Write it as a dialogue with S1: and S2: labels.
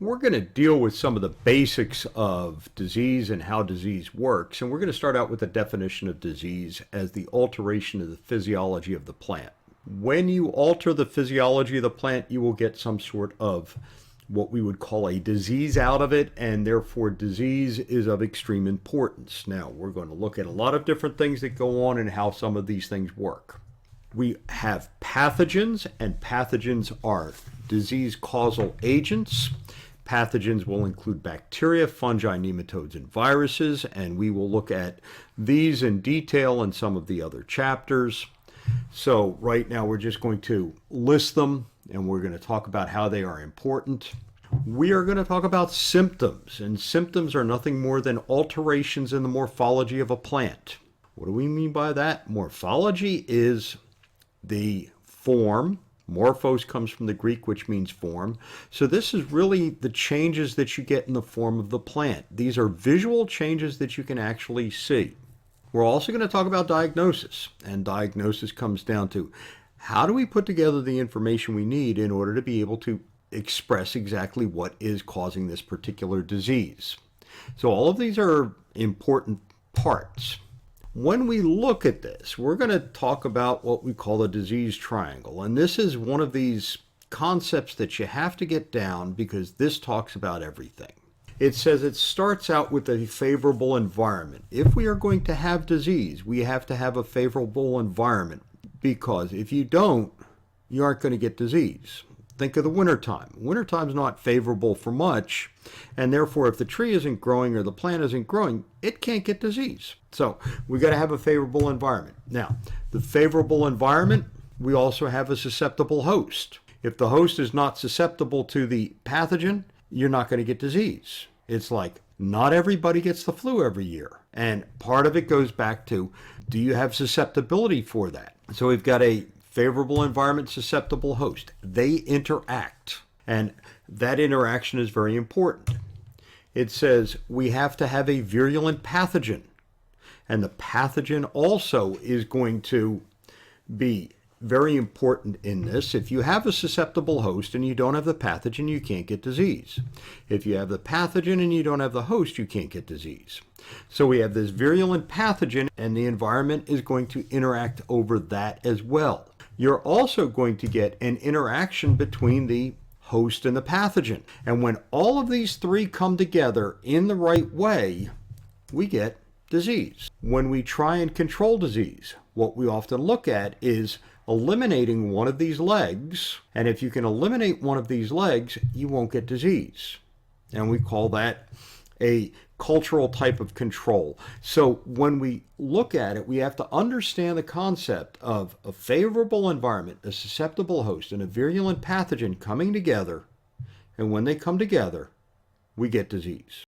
S1: We're going to deal with some of the basics of disease and how disease works, and we're going to start out with the definition of disease as the alteration of the physiology of the plant. When you alter the physiology of the plant, you will get some sort of what we would call a disease out of it, and therefore disease is of extreme importance. Now, we're going to look at a lot of different things that go on and how some of these things work. We have pathogens, and pathogens are disease causal agents. Pathogens will include bacteria, fungi, nematodes, and viruses, and we will look at these in detail in some of the other chapters. So right now we're just going to list them, and we're going to talk about how they are important. We are going to talk about symptoms, and symptoms are nothing more than alterations in the morphology of a plant. What do we mean by that? Morphology is the form. Morphos comes from the Greek, which means form. So this is really the changes that you get in the form of the plant. These are visual changes that you can actually see. We're also going to talk about diagnosis, and diagnosis comes down to how do we put together the information we need in order to be able to express exactly what is causing this particular disease. So all of these are important parts. When we look at this, we're going to talk about what we call the disease triangle. And this is one of these concepts that you have to get down because this talks about everything. It says it starts out with a favorable environment. If we are going to have disease, we have to have a favorable environment because if you don't, you aren't going to get disease. Think of the wintertime. Wintertime's not favorable for much, and therefore if the tree isn't growing or the plant isn't growing, it can't get disease. So we got to have a favorable environment. Now, the favorable environment, we also have a susceptible host. If the host is not susceptible to the pathogen, you're not going to get disease. It's like not everybody gets the flu every year. And part of it goes back to, do you have susceptibility for that? So we've got a favorable environment, susceptible host. They interact, and that interaction is very important. It says we have to have a virulent pathogen, and the pathogen also is going to be very important in this. If you have a susceptible host and you don't have the pathogen, you can't get disease. If you have the pathogen and you don't have the host, you can't get disease. So we have this virulent pathogen, and the environment is going to interact over that as well. You're also going to get an interaction between the host and the pathogen. And when all of these three come together in the right way, we get disease. When we try and control disease, what we often look at is eliminating one of these legs. And if you can eliminate one of these legs, you won't get disease. And we call that a cultural type of control. So when we look at it, we have to understand the concept of a favorable environment, a susceptible host, and a virulent pathogen coming together. And when they come together, we get disease.